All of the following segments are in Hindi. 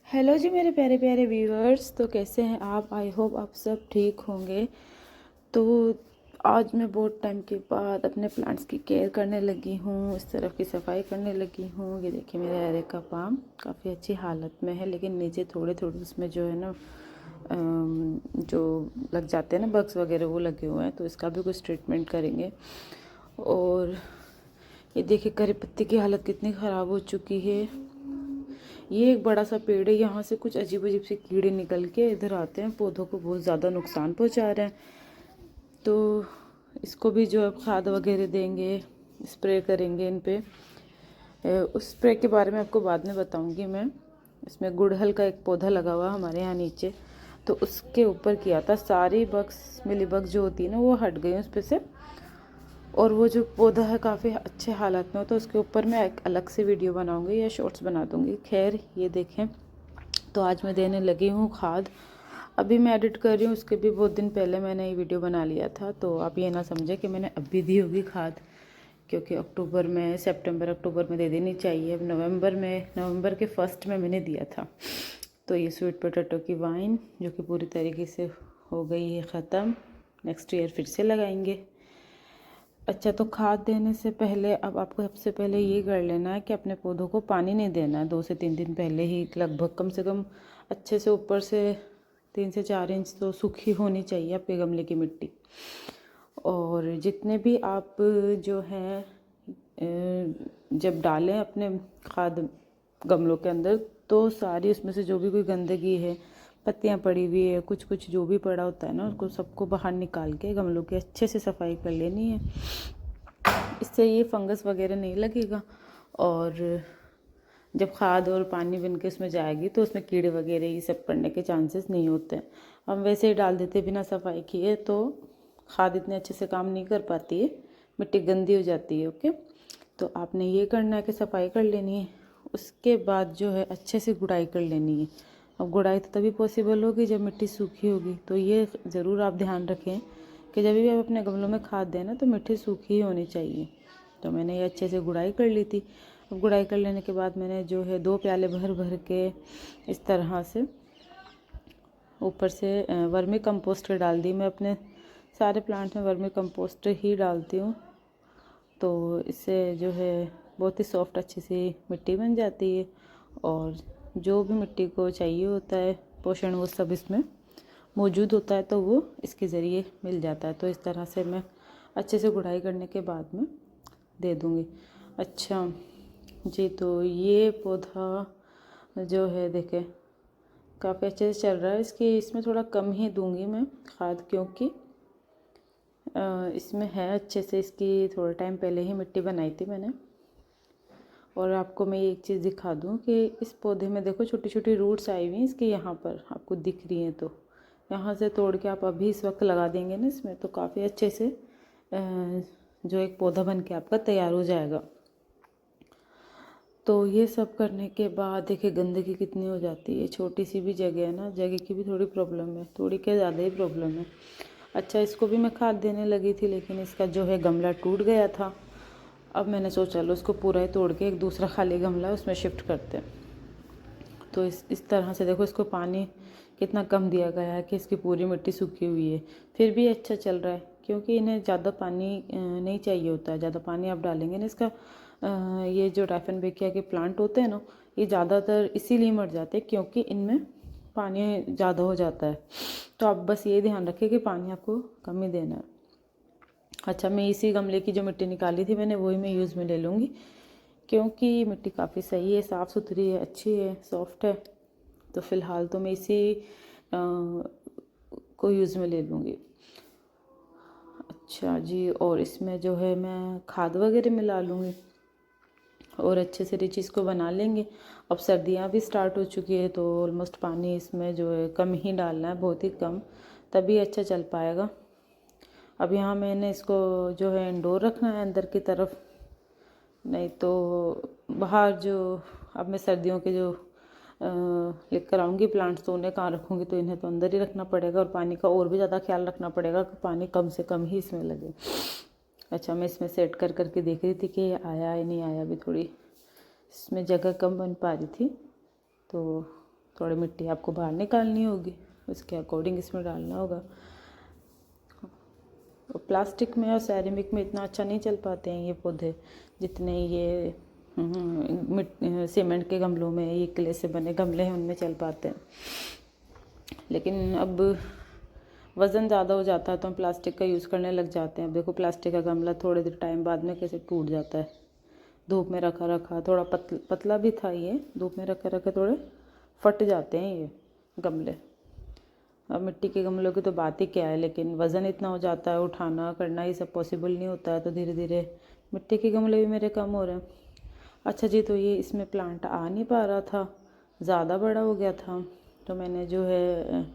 हेलो जी मेरे प्यारे प्यारे व्यूअर्स। तो कैसे हैं आप? आई होप आप सब ठीक होंगे। तो आज मैं बहुत टाइम के बाद अपने प्लांट्स की केयर करने लगी हूँ, इस तरफ की सफाई करने लगी हूँ। ये देखिए मेरा एरेका पाम काफ़ी अच्छी हालत में है, लेकिन नीचे थोड़े थोड़े उसमें जो है ना जो लग जाते हैं ना बग्स वगैरह, वो लगे हुए हैं, तो इसका भी कुछ ट्रीटमेंट करेंगे। और ये देखिए करी पत्ती की हालत कितनी ख़राब हो चुकी है। ये एक बड़ा सा पेड़ है, यहाँ से कुछ अजीब अजीब से कीड़े निकल के इधर आते हैं, पौधों को बहुत ज़्यादा नुकसान पहुँचा रहे हैं। तो इसको भी जो है खाद वगैरह देंगे, स्प्रे करेंगे इन पे। उस स्प्रे के बारे में आपको बाद में बताऊंगी मैं। इसमें गुड़हल का एक पौधा लगा हुआ हमारे यहाँ नीचे, तो उसके ऊपर किया था। सारी बग्स मिली बग्स जो होती है ना वो हट गई उस पे से, और वो जो पौधा है काफ़ी अच्छे हालत में हो, तो उसके ऊपर मैं एक अलग से वीडियो बनाऊंगी या शॉर्ट्स बना दूंगी। खैर ये देखें, तो आज मैं देने लगी हूँ खाद। अभी मैं एडिट कर रही हूँ, उसके भी बहुत दिन पहले मैंने ये वीडियो बना लिया था, तो आप ये ना समझे कि मैंने अभी दी होगी खाद, क्योंकि अक्टूबर में, सितंबर अक्टूबर में दे देनी चाहिए। अब नवंबर के फर्स्ट में मैंने दिया था। तो ये स्वीट पोटैटो की वाइन जो कि पूरी तरीके से हो गई है ख़त्म, नेक्स्ट ईयर फिर से लगाएंगे। अच्छा, तो खाद देने से पहले अब आपको सबसे पहले ये कर लेना है कि अपने पौधों को पानी नहीं देना है। 2 से 3 दिन पहले ही लगभग, कम से कम अच्छे से ऊपर से 3 से 4 इंच तो सूखी होनी चाहिए आपके गमले की मिट्टी। और जितने भी आप जो है जब डालें अपने खाद गमलों के अंदर, तो सारी उसमें से जो भी कोई गंदगी है, पत्तियाँ पड़ी हुई है, कुछ कुछ जो भी पड़ा होता है ना, उसको सबको बाहर निकाल के गमलों की अच्छे से सफाई कर लेनी है। इससे ये फंगस वगैरह नहीं लगेगा, और जब खाद और पानी बन के उसमें जाएगी तो उसमें कीड़े वगैरह ये सब पड़ने के चांसेस नहीं होते हैं। हम वैसे ही डाल देते बिना सफाई किए, तो खाद इतने अच्छे से काम नहीं कर पाती है, मिट्टी गंदी हो जाती है। ओके, तो आपने ये करना है कि सफाई कर लेनी है। उसके बाद जो है अच्छे से गुड़ाई कर लेनी है। अब गुड़ाई तो तभी पॉसिबल होगी जब मिट्टी सूखी होगी, तो ये ज़रूर आप ध्यान रखें कि जब भी आप अपने गमलों में खाद दें ना, तो मिट्टी सूखी ही होनी चाहिए। तो मैंने ये अच्छे से गुड़ाई कर ली थी। अब गुड़ाई कर लेने के बाद मैंने जो है 2 प्याले भर भर के इस तरह से ऊपर से वर्मी कंपोस्ट डाल दी। मैं अपने सारे प्लांट में वर्मी कंपोस्ट ही डालती हूँ, तो इससे जो है बहुत ही सॉफ्ट अच्छी सी मिट्टी बन जाती है, और जो भी मिट्टी को चाहिए होता है पोषण, वो सब इसमें मौजूद होता है, तो वो इसके ज़रिए मिल जाता है। तो इस तरह से मैं अच्छे से गुड़ाई करने के बाद में दे दूँगी। अच्छा जी, तो ये पौधा जो है देखें काफ़ी अच्छे से चल रहा है। इसमें थोड़ा कम ही दूंगी मैं खाद, क्योंकि इसमें है अच्छे से, इसकी थोड़ा टाइम पहले ही मिट्टी बनाई थी मैंने। और आपको मैं एक चीज़ दिखा दूं कि इस पौधे में देखो छोटी छोटी रूट्स आई हुई हैं इसके, यहाँ पर आपको दिख रही हैं, तो यहाँ से तोड़ के आप अभी इस वक्त लगा देंगे ना इसमें, तो काफ़ी अच्छे से जो एक पौधा बन के आपका तैयार हो जाएगा। तो ये सब करने के बाद देखिए गंदगी कितनी हो जाती है। छोटी सी भी जगह है ना, जगह की भी थोड़ी प्रॉब्लम है, थोड़ी क्या ज़्यादा ही प्रॉब्लम है। अच्छा, इसको भी मैं खाद देने लगी थी, लेकिन इसका जो है गमला टूट गया था। अब मैंने सोचा लो इसको पूरा ही तोड़ के एक दूसरा खाली गमला उसमें शिफ्ट करते हैं। तो इस तरह से देखो इसको पानी कितना कम दिया गया है कि इसकी पूरी मिट्टी सूखी हुई है, फिर भी अच्छा चल रहा है, क्योंकि इन्हें ज़्यादा पानी नहीं चाहिए होता है। ज़्यादा पानी आप डालेंगे ना, इसका ये जो डायफेनबेकिया के प्लांट होते हैं ना, ये ज़्यादातर इसीलिए मर जाते हैं क्योंकि इनमें पानी ज़्यादा हो जाता है। तो आप बस ये ध्यान रखें कि पानी आपको कम ही देना है। अच्छा, मैं इसी गमले की जो मिट्टी निकाली थी मैंने, वही मैं यूज़ में ले लूँगी, क्योंकि मिट्टी काफ़ी सही है, साफ़ सुथरी है, अच्छी है, सॉफ्ट है। तो फ़िलहाल तो मैं इसी को यूज़ में ले लूँगी। अच्छा जी, और इसमें जो है मैं खाद वगैरह मिला लूँगी और अच्छे से रिच इसको बना लेंगे। अब सर्दियाँ भी स्टार्ट हो चुकी है, तो ऑलमोस्ट पानी इसमें जो है कम ही डालना है, बहुत ही कम, तभी अच्छा चल पाएगा। अब यहाँ मैंने इसको जो है इंडोर रखना है अंदर की तरफ, नहीं तो बाहर जो अब मैं सर्दियों के जो लेकर आऊँगी प्लांट्स, तो उन्हें कहाँ रखूँगी, तो इन्हें तो अंदर ही रखना पड़ेगा, और पानी का और भी ज़्यादा ख्याल रखना पड़ेगा कि पानी कम से कम ही इसमें लगे। अच्छा, मैं इसमें सेट कर करके देख रही थी कि ये आया या नहीं आया। अभी थोड़ी इसमें जगह कम बन पा रही थी, तो थोड़ी मिट्टी आपको बाहर निकालनी होगी, उसके अकॉर्डिंग इसमें डालना होगा। और प्लास्टिक में और सेरेमिक में इतना अच्छा नहीं चल पाते हैं ये पौधे जितने ये सीमेंट के गमलों में, ये क्ले से बने गमले हैं उनमें चल पाते हैं। लेकिन अब वज़न ज़्यादा हो जाता है तो हम प्लास्टिक का यूज़ करने लग जाते हैं। अब देखो प्लास्टिक का गमला थोड़े देर टाइम बाद में कैसे टूट जाता है, धूप में रखा रखा। थोड़ा पतला भी था ये, धूप में रखा रखा थोड़े फट जाते हैं ये गमले। अब मिट्टी के गमलों की तो बात ही क्या है, लेकिन वज़न इतना हो जाता है, उठाना करना ये सब पॉसिबल नहीं होता है, तो धीरे धीरे मिट्टी के गमले भी मेरे कम हो रहे हैं। अच्छा जी, तो ये इसमें प्लांट आ नहीं पा रहा था, ज़्यादा बड़ा हो गया था, तो मैंने जो है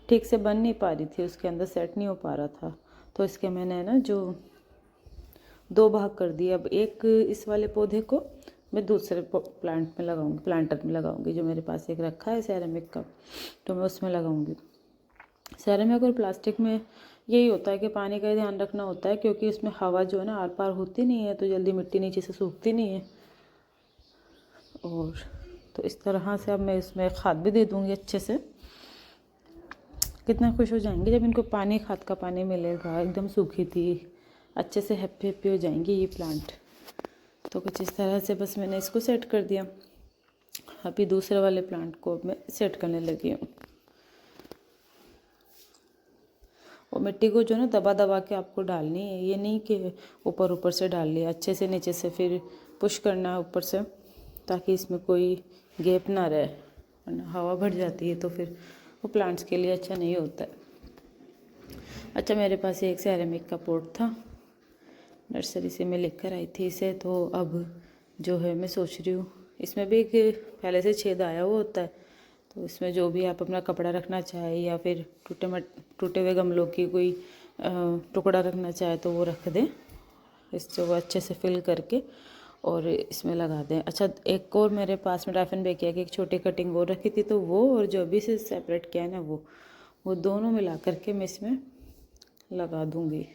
ठीक से बन नहीं पा रही थी, उसके अंदर सेट नहीं हो पा रहा था, तो इसके मैंने ना जो 2 भाग कर दिए। अब एक इस वाले पौधे को मैं दूसरे प्लांटर में लगाऊंगी, जो मेरे पास एक रखा है सेरेमिक का, तो मैं उसमें लगाऊंगी। सेरेमिक और प्लास्टिक में यही होता है कि पानी का ध्यान रखना होता है, क्योंकि उसमें हवा जो है ना आर पार होती नहीं है, तो जल्दी मिट्टी नीचे से सूखती नहीं है। और तो इस तरह से अब मैं इसमें खाद भी दे दूँगी अच्छे से। कितना खुश हो जाएंगे जब इनको पानी, खाद का पानी मिलेगा। एकदम सूखी थी, अच्छे से हैप्पी हैप्पी हो जाएंगी ये प्लांट। तो कुछ इस तरह से बस मैंने इसको सेट कर दिया। अभी दूसरे वाले प्लांट को मैं सेट करने लगी हूँ। और मिट्टी को जो ना दबा दबा के आपको डालनी है, ये नहीं कि ऊपर ऊपर से डाल लिया, अच्छे से नीचे से फिर पुश करना है ऊपर से, ताकि इसमें कोई गैप ना रहे, वरना हवा भर जाती है तो फिर वो प्लांट्स के लिए अच्छा नहीं होता है। अच्छा, मेरे पास एक सेरेमिक का पॉट था, नर्सरी से मैं लेकर आई थी इसे। तो अब जो है मैं सोच रही हूँ, इसमें भी एक पहले से छेद आया हुआ होता है, तो इसमें जो भी आप अपना कपड़ा रखना चाहे या फिर टूटे हुए गमलों की कोई टुकड़ा रखना चाहे तो वो रख दें, इससे वो अच्छे से फिल करके और इसमें लगा दें। अच्छा, एक और मेरे पास में डायफेनबेकिया की एक छोटी कटिंग और रखी थी, तो वो और जो अभी से सेपरेट किया है ना, वो दोनों मिला करके मैं इसमें लगा दूँगी।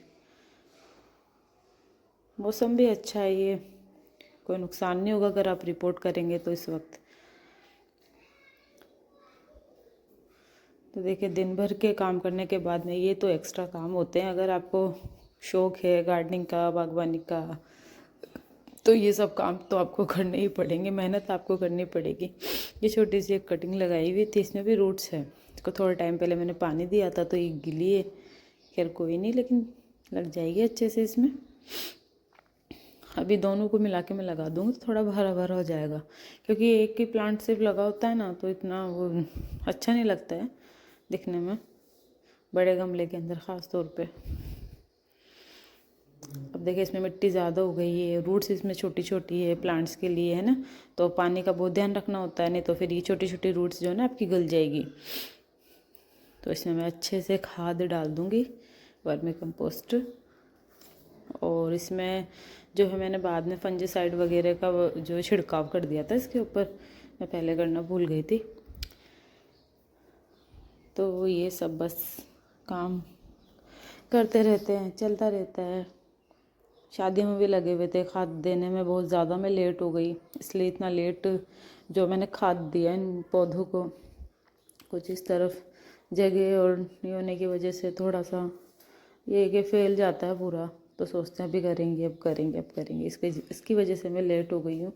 मौसम भी अच्छा है, ये कोई नुकसान नहीं होगा अगर आप रिपोर्ट करेंगे तो इस वक्त। तो देखिए, दिन भर के काम करने के बाद में ये तो एक्स्ट्रा काम होते हैं। अगर आपको शौक़ है गार्डनिंग का, बागवानी का, तो ये सब काम तो आपको करने ही पड़ेंगे, मेहनत आपको करनी पड़ेगी। ये छोटी सी एक कटिंग लगाई हुई थी, इसमें भी रूट्स है। इसको थोड़े टाइम पहले मैंने पानी दिया था तो ये गिली है, खैर कोई नहीं, लेकिन लग जाएगी अच्छे से इसमें। अभी दोनों को मिला के मैं लगा दूँगी तो थोड़ा भरा भरा हो जाएगा, क्योंकि एक ही प्लांट सिर्फ लगा होता है ना, तो इतना वो अच्छा नहीं लगता है दिखने में, बड़े गमले के अंदर ख़ास तौर पे। अब देखिए, इसमें मिट्टी ज़्यादा हो गई है, रूट्स इसमें छोटी छोटी है प्लांट्स के लिए, है ना, तो पानी का बहुत ध्यान रखना होता है, नहीं तो फिर ये छोटी छोटी रूट्स जो है ना आपकी गल जाएगी। तो इसमें मैं अच्छे से खाद डाल दूँगी, वर्मी कंपोस्ट। और इसमें जो है मैंने बाद में फंजीसाइड वगैरह का जो छिड़काव कर दिया था इसके ऊपर, मैं पहले करना भूल गई थी। तो ये सब बस काम करते रहते हैं, चलता रहता है। शादियों में भी लगे हुए थे, खाद देने में बहुत ज़्यादा मैं लेट हो गई, इसलिए इतना लेट जो मैंने खाद दिया इन पौधों को, कुछ इस तरफ जगह और नहीं होने की वजह से थोड़ा सा ये कि फैल जाता है पूरा, तो सोचते हैं अभी करेंगे, अब करेंगे, अब करेंगे, इसकी वजह से मैं लेट हो गई हूँ।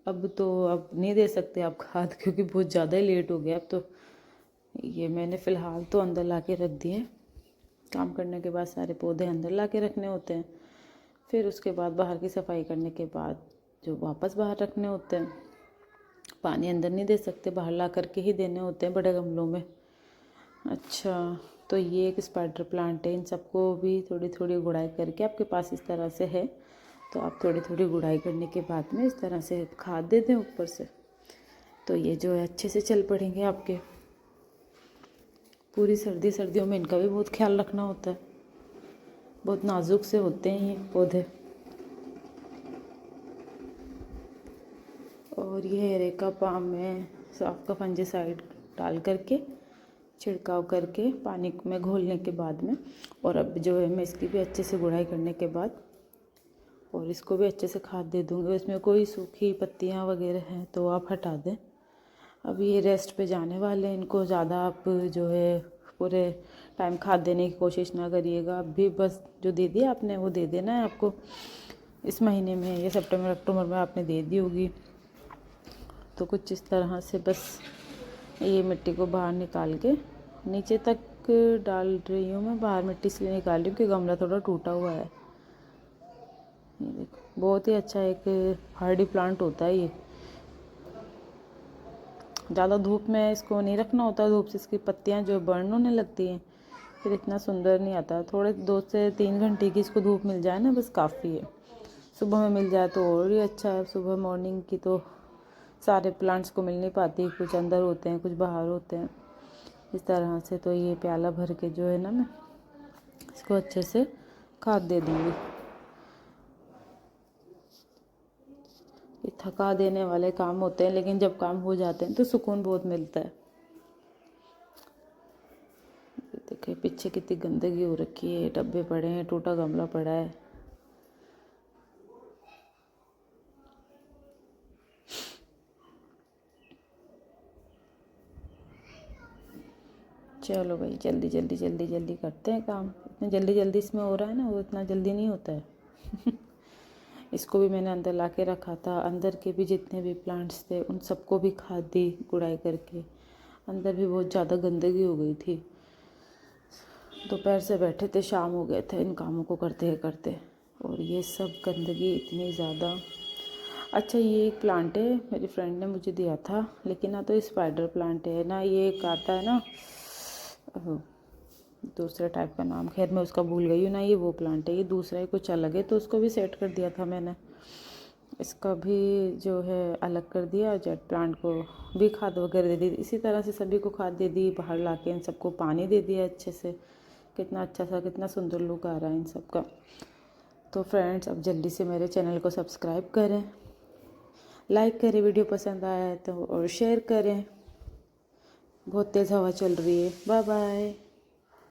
अब नहीं दे सकते आप खाद, क्योंकि बहुत ज़्यादा ही लेट हो गया। अब तो ये मैंने फ़िलहाल तो अंदर ला के रख दिए। काम करने के बाद सारे पौधे अंदर ला के रखने होते हैं, फिर उसके बाद बाहर की सफाई करने के बाद जो वापस बाहर रखने होते हैं। पानी अंदर नहीं दे सकते, बाहर ला करके ही देने होते हैं बड़े गमलों में। अच्छा, तो ये एक स्पाइडर प्लांट है, इन सबको भी थोड़ी थोड़ी गुड़ाई करके, आपके पास इस तरह से है तो आप थोड़ी थोड़ी गुड़ाई करने के बाद में इस तरह से खाद दे दें ऊपर से, तो ये जो है अच्छे से चल पड़ेंगे आपके। पूरी सर्दियों में इनका भी बहुत ख्याल रखना होता है, बहुत नाजुक से होते हैं ये पौधे। और ये एरेका पाम में सॉफ्ट का फंजीसाइड डाल करके छिड़काव करके पानी में घोलने के बाद में, और अब जो है मैं इसकी भी अच्छे से गुड़ाई करने के बाद और इसको भी अच्छे से खाद दे दूँगी। इसमें कोई सूखी पत्तियाँ वगैरह हैं तो आप हटा दें, अब ये रेस्ट पे जाने वाले हैं। इनको ज़्यादा आप जो है पूरे टाइम खाद देने की कोशिश ना करिएगा। अभी बस जो दे दिया आपने वो दे देना है आपको इस महीने में, ये सितंबर अक्टूबर में आपने दे दी होगी। तो कुछ इस तरह से बस ये मिट्टी को बाहर निकाल के नीचे तक डाल रही हूँ मैं। बाहर मिट्टी इसलिए निकाल रही हूँ कि गमला थोड़ा टूटा हुआ है। ये देखो, बहुत ही अच्छा एक हार्डी प्लांट होता है ये। ज़्यादा धूप में इसको नहीं रखना होता, धूप से इसकी पत्तियाँ जो बर्न होने लगती हैं, फिर इतना सुंदर नहीं आता। थोड़े 2 से 3 घंटे की इसको धूप मिल जाए ना, बस काफ़ी है। सुबह में मिल जाए तो और ही अच्छा है। सुबह मॉर्निंग की तो सारे प्लांट्स को मिल नहीं पाती, कुछ अंदर होते हैं कुछ बाहर होते हैं इस तरह से। तो ये प्याला भर के जो है ना, मैं इसको अच्छे से खाद दे दूँगी। ये थका देने वाले काम होते हैं, लेकिन जब काम हो जाते हैं तो सुकून बहुत मिलता है। देखिए पीछे कितनी गंदगी हो रखी है, डब्बे पड़े हैं, टूटा गमला पड़ा है। चलो भाई जल्दी जल्दी जल्दी जल्दी करते हैं काम। इतने जल्दी जल्दी इसमें हो रहा है ना, वो इतना जल्दी नहीं होता है। इसको भी मैंने अंदर ला के रखा था। अंदर के भी जितने भी प्लांट्स थे उन सबको भी खाद दी गुड़ाई करके। अंदर भी बहुत ज़्यादा गंदगी हो गई थी। दोपहर से बैठे थे, शाम हो गए थे इन कामों को करते करते, और ये सब गंदगी इतनी ज़्यादा। अच्छा ये एक प्लांट है, मेरी फ्रेंड ने मुझे दिया था, लेकिन ना तो स्पाइडर प्लांट है ना, ये एक आता है ना दूसरे टाइप का नाम, खैर मैं उसका भूल गई हूँ ना। ये वो प्लांट है, ये दूसरा ही कुछ अलग है। तो उसको भी सेट कर दिया था मैंने, इसका भी जो है अलग कर दिया। जेट प्लांट को भी खाद वगैरह दे दी। इसी तरह से सभी को खाद दे दी, बाहर ला के इन सबको पानी दे दिया अच्छे से। कितना अच्छा सा, कितना सुंदर लुक आ रहा है इन सब का। तो फ्रेंड्स अब जल्दी से मेरे चैनल को सब्सक्राइब करें, लाइक करें वीडियो पसंद आया है तो, और शेयर करें। बहुत तेज़ हवा चल रही है। Bye bye.